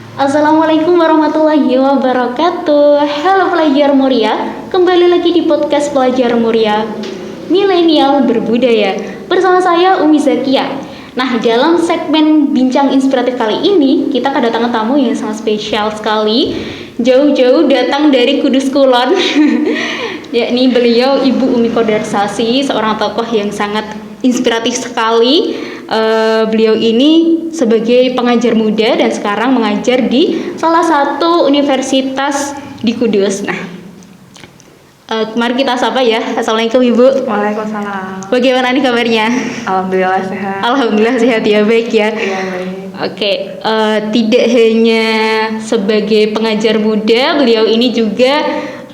Assalamualaikum warahmatullahi wabarakatuh. Halo pelajar muria, kembali lagi di podcast Pelajar Muria Milenial Berbudaya bersama saya Umi Zakia. Nah, dalam segmen bincang inspiratif kali ini kita kedatangan tamu yang sangat spesial sekali. Jauh-jauh datang dari Kudus Kulon. Yakni beliau Ibu Umi Kodarsasi, seorang tokoh yang sangat inspiratif sekali. Beliau ini sebagai pengajar muda dan sekarang mengajar di salah satu universitas di Kudus. Nah, mari kita sapa ya. Assalamualaikum Ibu. Waalaikumsalam. Bagaimana nih kabarnya? Alhamdulillah sehat. Alhamdulillah sehat ya, baik ya. Iya, baik. Oke, tidak hanya sebagai pengajar muda, beliau ini juga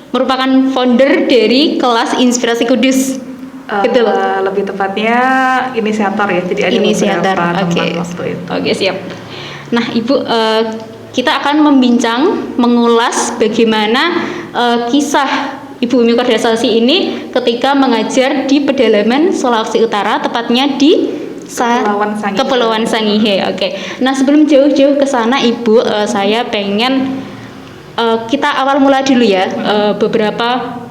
merupakan founder dari kelas Inspirasi Kudus. Betul. Lebih tepatnya inisiator ya. Jadi ada Inisiator. beberapa Oke. teman waktu itu. Oke, siap. Nah, Ibu, kita akan membincang, mengulas bagaimana kisah Ibu Umi Kodarsasi ini ketika mengajar di pedalaman Sulawesi Utara, tepatnya di Kepulauan Sangihe. Oke. Nah, sebelum jauh-jauh ke sana, Ibu, saya pengen kita awal mula dulu ya, beberapa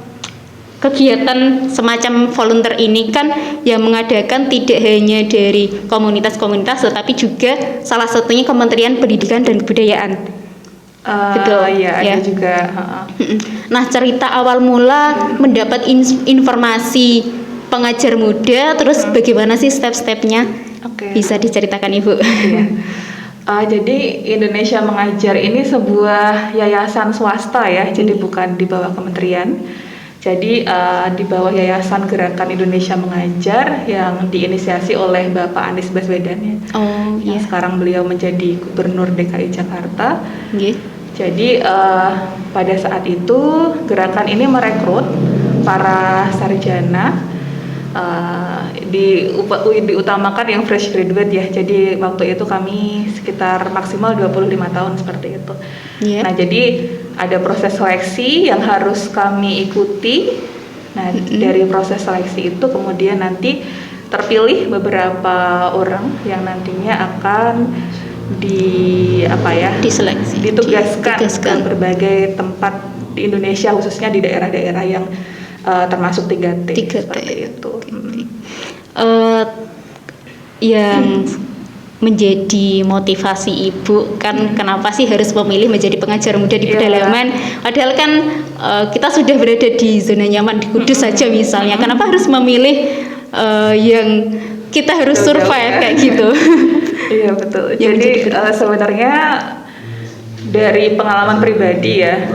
kegiatan semacam volunteer ini kan yang mengadakan tidak hanya dari komunitas-komunitas tetapi juga salah satunya Kementerian Pendidikan dan Kebudayaan. Betul. Iya, ada juga. Nah, cerita awal mula mendapat informasi pengajar muda, terus bagaimana sih step-stepnya? Oke. Bisa diceritakan Ibu? Iya. Jadi Indonesia Mengajar ini sebuah yayasan swasta ya, jadi bukan di bawah kementerian. Jadi di bawah Yayasan Gerakan Indonesia Mengajar yang diinisiasi oleh Bapak Anies Baswedan ya. Oh, iya. Sekarang beliau menjadi Gubernur DKI Jakarta. Yeah. Jadi pada saat itu gerakan ini merekrut para sarjana, diutamakan yang fresh graduate ya. Jadi waktu itu kami sekitar maksimal 25 tahun seperti itu. Yeah. Nah, jadi ada proses seleksi yang harus kami ikuti. Nah, dari proses seleksi itu kemudian nanti terpilih beberapa orang yang nantinya akan ditugaskan ke berbagai tempat di Indonesia, khususnya di daerah-daerah yang termasuk 3T. Seperti itu. Yang menjadi motivasi Ibu kan kenapa sih harus memilih menjadi pengajar muda di pedalaman? Padahal kan kita sudah berada di zona nyaman di Kudus saja misalnya. Kenapa harus memilih yang kita harus survive kayak gitu? Iya, betul. Jadi sebenarnya dari pengalaman pribadi ya,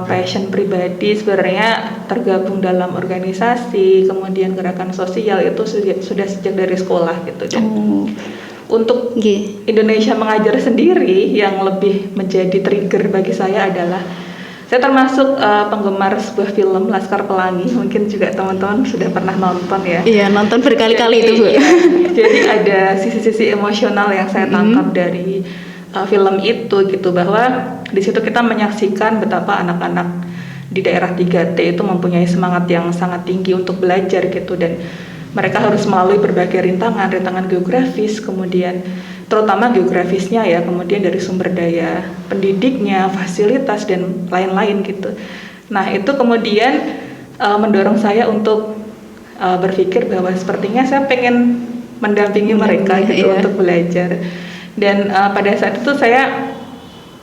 passion pribadi sebenarnya tergabung dalam organisasi, kemudian gerakan sosial itu sudah sejak dari sekolah gitu. Dan untuk Indonesia Mengajar sendiri yang lebih menjadi trigger bagi saya adalah saya termasuk penggemar sebuah film Laskar Pelangi. Mungkin juga teman-teman sudah pernah nonton ya. Iya, nonton berkali-kali itu Bu. Iya, jadi ada sisi-sisi emosional yang saya tangkap dari film itu gitu, bahwa di situ kita menyaksikan betapa anak-anak di daerah 3T itu mempunyai semangat yang sangat tinggi untuk belajar gitu, dan mereka harus melalui berbagai rintangan geografis, kemudian terutama geografisnya ya, kemudian dari sumber daya pendidiknya, fasilitas dan lain-lain gitu. Nah, itu kemudian mendorong saya untuk berpikir bahwa sepertinya saya pengen mendampingi mereka gitu untuk belajar. Dan pada saat itu saya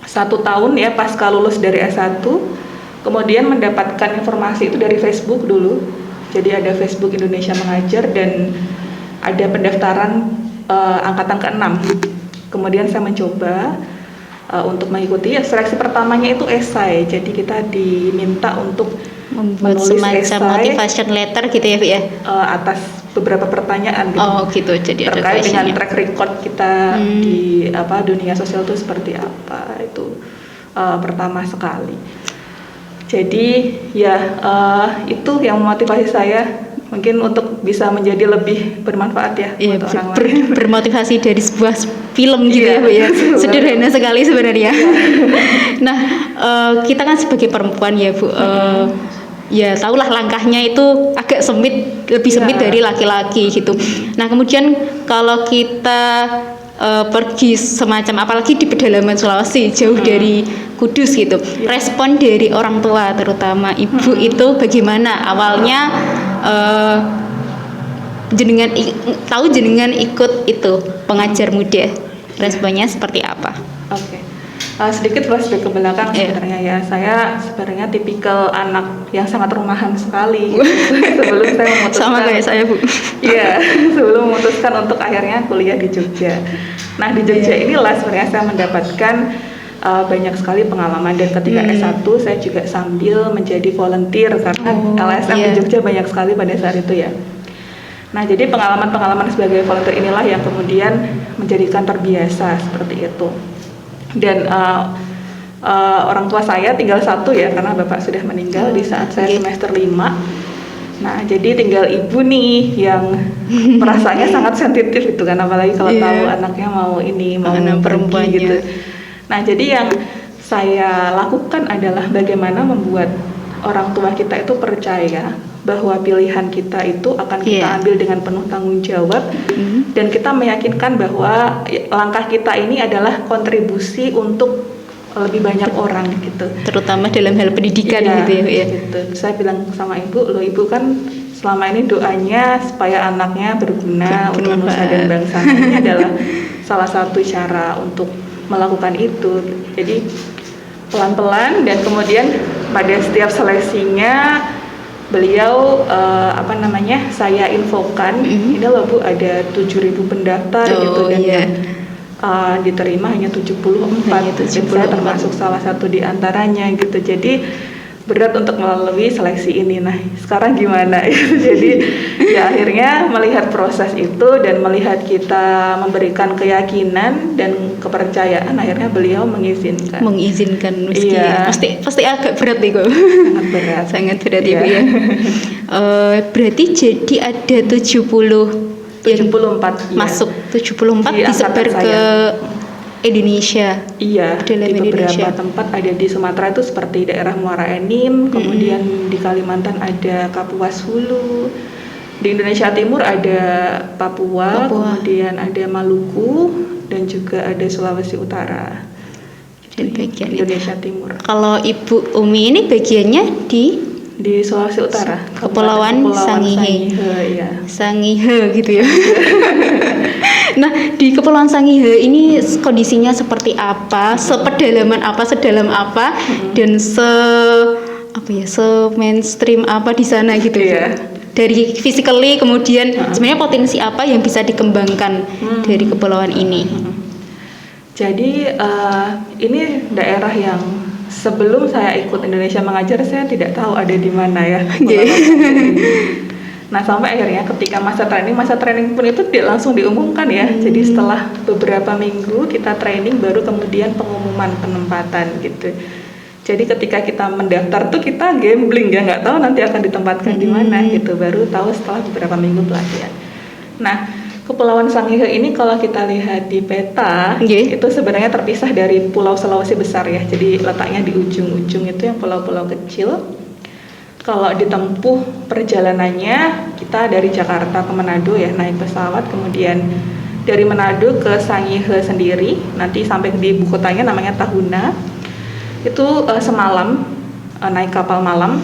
1 tahun ya pasca lulus dari S1, kemudian mendapatkan informasi itu dari Facebook dulu. Jadi ada Facebook Indonesia Mengajar dan ada pendaftaran angkatan ke-6. Kemudian saya mencoba untuk mengikuti seleksi pertamanya itu esai. Jadi kita diminta untuk membuat semacam esai, motivation letter gitu ya Bu ya, atas beberapa pertanyaan gitu. Oh gitu, jadi terkait dengan track record kita di dunia sosial itu seperti apa, itu pertama sekali. Jadi ya itu yang memotivasi saya mungkin untuk bisa menjadi lebih bermanfaat ya untuk orang lain. Bermotivasi dari sebuah film gitu ya Bu ya. Sederhana sekali sebenarnya. Nah, kita kan sebagai perempuan ya Bu, ya tahulah langkahnya itu agak lebih sempit dari laki-laki gitu. Nah, kemudian kalau kita pergi semacam, apalagi di pedalaman Sulawesi jauh dari Kudus gitu. Respon dari orang tua terutama ibu itu bagaimana? Awalnya tahu jenengan ikut itu pengajar muda, responnya seperti apa? Oke. Sedikit flashback ke belakang sebenarnya ya. Saya sebenarnya tipikal anak yang sangat rumahan sekali. Sebelum saya memutuskan. Sama kayak saya, Bu. Iya, sebelum memutuskan untuk akhirnya kuliah di Jogja. Nah, di Jogja inilah sebenarnya saya mendapatkan banyak sekali pengalaman, dan ketika S1 saya juga sambil menjadi volunteer karena LSM di Jogja banyak sekali pada saat itu ya. Nah, jadi pengalaman-pengalaman sebagai volunteer inilah yang kemudian menjadikan terbiasa seperti itu. Dan orang tua saya tinggal satu ya, karena bapak sudah meninggal di saat saya semester 5. Nah, jadi tinggal ibu nih yang perasaannya sangat sensitif gitu kan, apalagi kalau tahu anaknya mau anak perempuan gitu. Nah, jadi yang saya lakukan adalah bagaimana membuat orang tua kita itu percaya bahwa pilihan kita itu akan kita ambil dengan penuh tanggung jawab, dan kita meyakinkan bahwa langkah kita ini adalah kontribusi untuk lebih banyak orang gitu. Terutama dalam hal pendidikan gitu ya. Gitu. Saya bilang sama ibu, loh ibu kan selama ini doanya supaya anaknya berguna untuk nusa dan bangsa. Ini adalah salah satu cara untuk melakukan itu. Jadi pelan-pelan, dan kemudian pada setiap seleksinya beliau saya infokan, ini loh Bu ada 7.000 pendaftar gitu, dan yang diterima hanya 74, dan saya termasuk salah satu di antaranya gitu. Jadi berat untuk melalui seleksi ini. Nah, sekarang gimana? Jadi ya akhirnya melihat proses itu dan melihat kita memberikan keyakinan dan kepercayaan, akhirnya beliau mengizinkan meski pasti agak berat nih kok. Sangat berat Ibu ya. Berarti jadi ada 74 masuk 74 disebar ke Indonesia. Iya, di beberapa tempat ada di Sumatera itu seperti daerah Muara Enim, kemudian di Kalimantan ada Kapuas Hulu, di Indonesia Timur ada Papua, kemudian ada Maluku, dan juga ada Sulawesi Utara. Dan bagian Indonesia Timur. Kalau Ibu Umi ini bagiannya di Sulawesi Utara, Kepulauan Sangihe. Sangihe gitu ya. Nah, di Kepulauan Sangihe ini kondisinya seperti apa? Sedalam apa? Dan mainstream apa di sana gitu ya? Dari physically, kemudian sebenarnya potensi apa yang bisa dikembangkan dari kepulauan ini? Jadi ini daerah yang sebelum saya ikut Indonesia Mengajar saya tidak tahu ada di mana ya. Nah, sampai akhirnya ketika masa training pun itu tidak langsung diumumkan ya. Jadi setelah beberapa minggu kita training baru kemudian pengumuman penempatan gitu. Jadi ketika kita mendaftar tuh kita gambling ya, nggak tahu nanti akan ditempatkan di mana gitu. Baru tahu setelah beberapa minggu pelatihan. Nah, Kepulauan Sangihe ini kalau kita lihat di peta itu sebenarnya terpisah dari Pulau Sulawesi besar ya. Jadi letaknya di ujung-ujung itu yang pulau-pulau kecil. Kalau ditempuh perjalanannya kita dari Jakarta ke Manado ya, naik pesawat, kemudian dari Manado ke Sangihe sendiri, nanti sampai di ibu kotanya namanya Tahuna. Itu semalam naik kapal malam.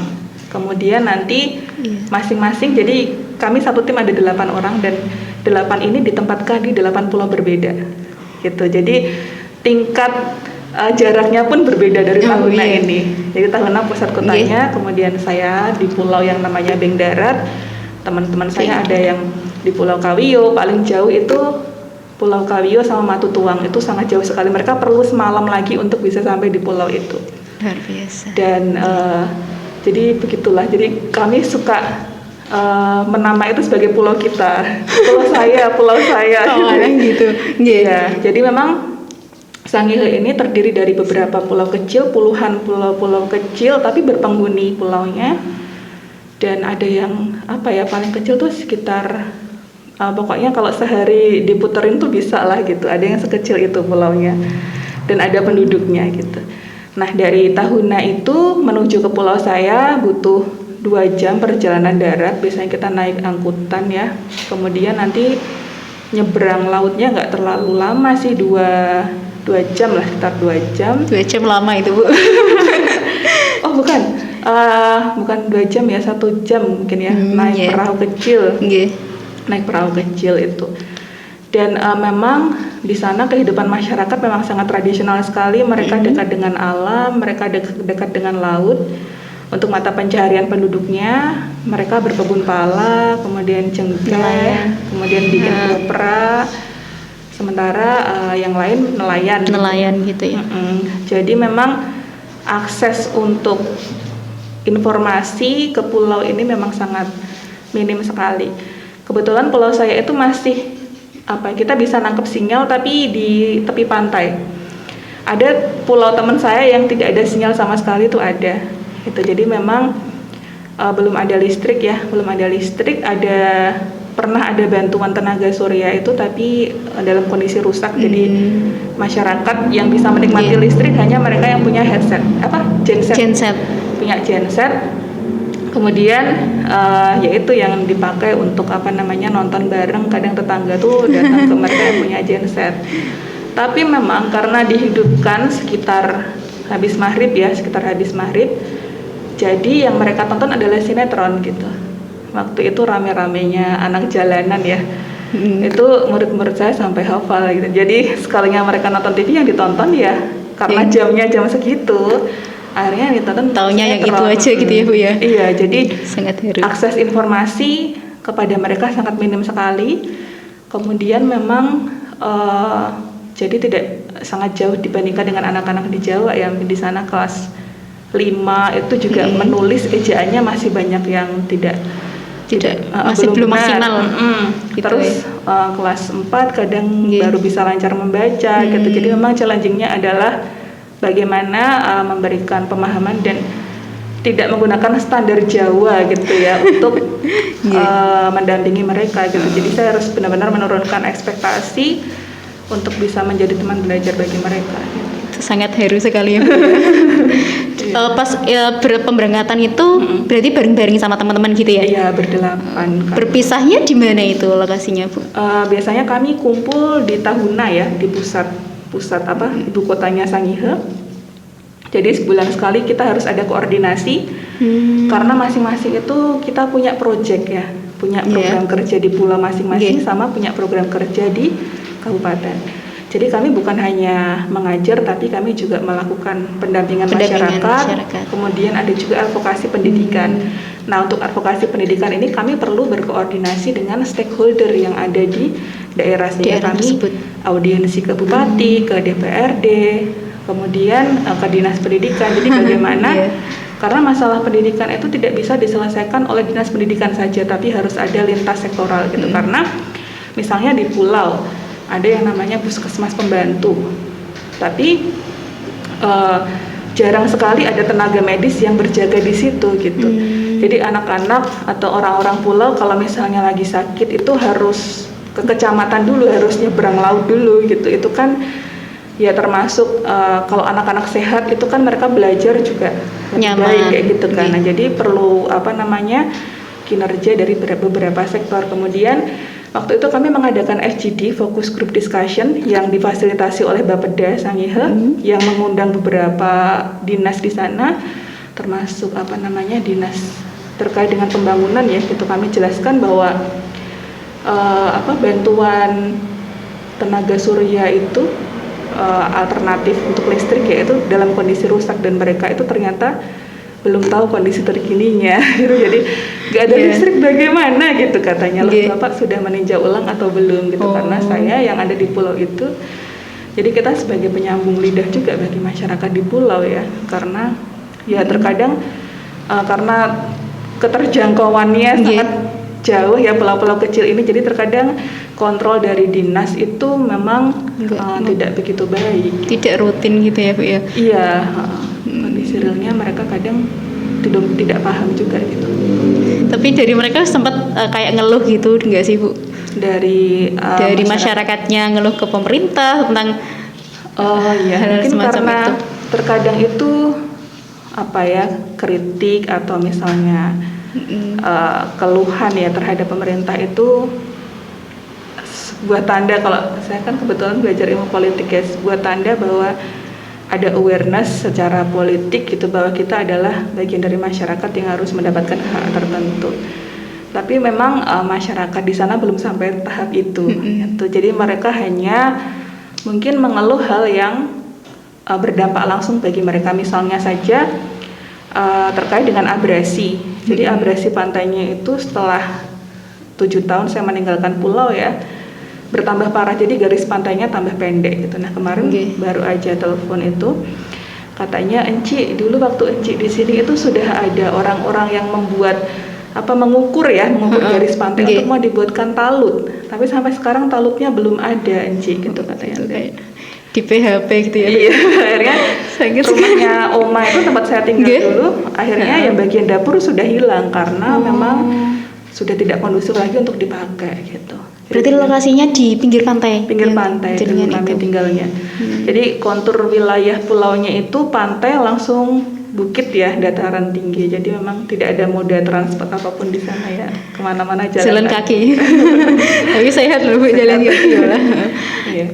Kemudian nanti masing-masing, jadi kami satu tim ada 8 orang, dan 8 ini ditempatkan di 8 pulau berbeda gitu. Jadi tingkat jaraknya pun berbeda dari Tahuna ini. Jadi Tahuna pusat kotanya, kemudian saya di pulau yang namanya Beng Darat. Teman-teman saya ada yang di Pulau Kawiyo, paling jauh itu Pulau Kawiyo sama Matu Tuang, itu sangat jauh sekali. Mereka perlu semalam lagi untuk bisa sampai di pulau itu. Luar biasa. Dan jadi begitulah. Jadi kami suka menamai itu sebagai pulau kita, pulau saya. Gitu. Ya, jadi memang Sangihe ini terdiri dari beberapa pulau kecil, puluhan pulau-pulau kecil, tapi berpenghuni pulaunya. Dan ada yang paling kecil tuh sekitar pokoknya kalau sehari diputerin tuh bisa lah gitu. Ada yang sekecil itu pulaunya, dan ada penduduknya gitu. Nah, dari Tahuna itu menuju ke pulau saya butuh 2 jam perjalanan darat. Biasanya kita naik angkutan ya. Kemudian nanti nyebrang lautnya nggak terlalu lama sih, dua jam lah, sekitar 2 jam. 2 jam lama itu, Bu. Oh bukan 2 jam ya, 1 jam mungkin ya, naik perahu kecil. Naik perahu kecil itu. Dan memang di sana kehidupan masyarakat memang sangat tradisional sekali. Mereka dekat dengan alam, mereka dekat dengan laut. Untuk mata pencaharian penduduknya, mereka berkebun pala, kemudian cengkeh, kemudian bikin kopra. Sementara yang lain nelayan. Nelayan gitu ya. Jadi memang akses untuk informasi ke pulau ini memang sangat minim sekali. Kebetulan pulau saya itu masih kita bisa nangkep sinyal tapi di tepi pantai. Ada pulau teman saya yang tidak ada sinyal sama sekali, itu ada. Gitu. Jadi memang belum ada listrik ya, pernah ada bantuan tenaga surya itu, tapi dalam kondisi rusak. Jadi masyarakat yang bisa menikmati listrik hanya mereka yang punya genset. Punya genset. Kemudian yaitu yang dipakai untuk nonton bareng. Kadang tetangga tuh datang ke mereka yang punya genset. Tapi memang karena dihidupkan sekitar habis maghrib, jadi yang mereka tonton adalah sinetron gitu. Waktu itu rame-ramenya anak jalanan ya. Itu murid-murid saya sampai hafal gitu. Jadi sekalinya mereka nonton TV, yang ditonton ya karena jamnya jam segitu, akhirnya ditonton. Taunya yang itu aja gitu ya, Bu ya. Iya, jadi sangat heru. Akses informasi kepada mereka sangat minim sekali. Kemudian memang jadi tidak sangat jauh dibandingkan dengan anak-anak di Jawa yang di sana kelas 5 itu juga menulis ejaannya masih banyak yang tidak masih belum maksimal. Gitu. Terus kelas 4 kadang baru bisa lancar membaca gitu. Jadi memang challenging-nya adalah bagaimana memberikan pemahaman dan tidak menggunakan standar Jawa gitu ya untuk mendampingi mereka gitu. Jadi saya harus benar-benar menurunkan ekspektasi untuk bisa menjadi teman belajar bagi mereka gitu. Sangat haru sekali ya. Pas pemberangkatan itu berarti bareng-bareng sama teman-teman gitu ya? Iya, berdelapan. Berpisahnya di mana itu lokasinya, Bu? Biasanya kami kumpul di Tahuna ya, di pusat ibu kotanya Sangihe. Jadi sebulan sekali kita harus ada koordinasi karena masing-masing itu kita punya project ya, punya program kerja di pulau masing-masing sama punya program kerja di kabupaten. Jadi kami bukan hanya mengajar, tapi kami juga melakukan pendampingan masyarakat. Kemudian ada juga advokasi pendidikan. Nah, untuk advokasi pendidikan ini kami perlu berkoordinasi dengan stakeholder yang ada di daerah. Sehingga kami tersebut audiensi ke bupati, ke DPRD, kemudian ke dinas pendidikan. Jadi bagaimana karena masalah pendidikan itu tidak bisa diselesaikan oleh dinas pendidikan saja, tapi harus ada lintas sektoral gitu. Karena misalnya di pulau ada yang namanya puskesmas pembantu, tapi jarang sekali ada tenaga medis yang berjaga di situ gitu. Jadi anak-anak atau orang-orang pulau kalau misalnya lagi sakit itu harus ke kecamatan dulu, harus nyebrang laut dulu gitu. Itu kan ya termasuk kalau anak-anak sehat itu kan mereka belajar juga lebih baik kayak gitu kan. Nah, jadi perlu kinerja dari beberapa sektor. Kemudian waktu itu kami mengadakan FGD, Focus Group Discussion, yang difasilitasi oleh Bapeda Sangihe, yang mengundang beberapa dinas di sana, termasuk dinas terkait dengan pembangunan ya. Gitu kami jelaskan bahwa bantuan tenaga surya itu alternatif untuk listrik yaitu dalam kondisi rusak, dan mereka itu ternyata belum tahu kondisi terkininya gitu. Jadi nggak ada listrik bagaimana gitu katanya. Loh, Bapak sudah meninjau ulang atau belum gitu. Karena saya yang ada di pulau itu, jadi kita sebagai penyambung lidah juga bagi masyarakat di pulau ya. Karena ya terkadang karena keterjangkauannya sangat jauh ya pulau-pulau kecil ini, jadi terkadang kontrol dari dinas itu memang tidak begitu baik. Tidak rutin gitu ya, Bu ya? Iya, kondisi realnya mereka kadang tidak paham juga gitu. Tapi dari mereka sempat kayak ngeluh gitu nggak sih, Bu? Dari masyarakatnya ngeluh ke pemerintah tentang hal mungkin karena itu. Terkadang itu kritik atau misalnya keluhan ya terhadap pemerintah itu sebuah tanda, kalau saya kan kebetulan belajar ilmu politik ya, sebuah tanda bahwa ada awareness secara politik gitu bahwa kita adalah bagian dari masyarakat yang harus mendapatkan hak tertentu. Tapi memang masyarakat di sana belum sampai tahap itu. Gitu. Jadi mereka hanya mungkin mengeluh hal yang berdampak langsung bagi mereka. Misalnya saja terkait dengan abrasi. Jadi abrasi pantainya itu setelah 7 tahun saya meninggalkan pulau ya, bertambah parah, jadi garis pantainya tambah pendek gitu. Nah kemarin baru aja telepon itu, katanya Enci, dulu waktu Enci di sini itu sudah ada orang-orang yang membuat mengukur garis pantai untuk mau dibuatkan talut, tapi sampai sekarang talutnya belum ada Enci gitu katanya. Di PHP gitu ya. Iya, akhirnya rumahnya Oma itu tempat saya tinggal dulu, akhirnya yang bagian dapur sudah hilang karena memang sudah tidak kondusif lagi untuk dipakai gitu. Berarti lokasinya di pinggir pantai. Pinggir pantai itu kami tinggalnya. Jadi kontur wilayah pulaunya itu pantai langsung bukit ya, dataran tinggi. Jadi memang tidak ada moda transport apapun di sana ya. Kemana-mana jalan kaki. Tapi sehat loh Bu, jalan kaki ya. Iya.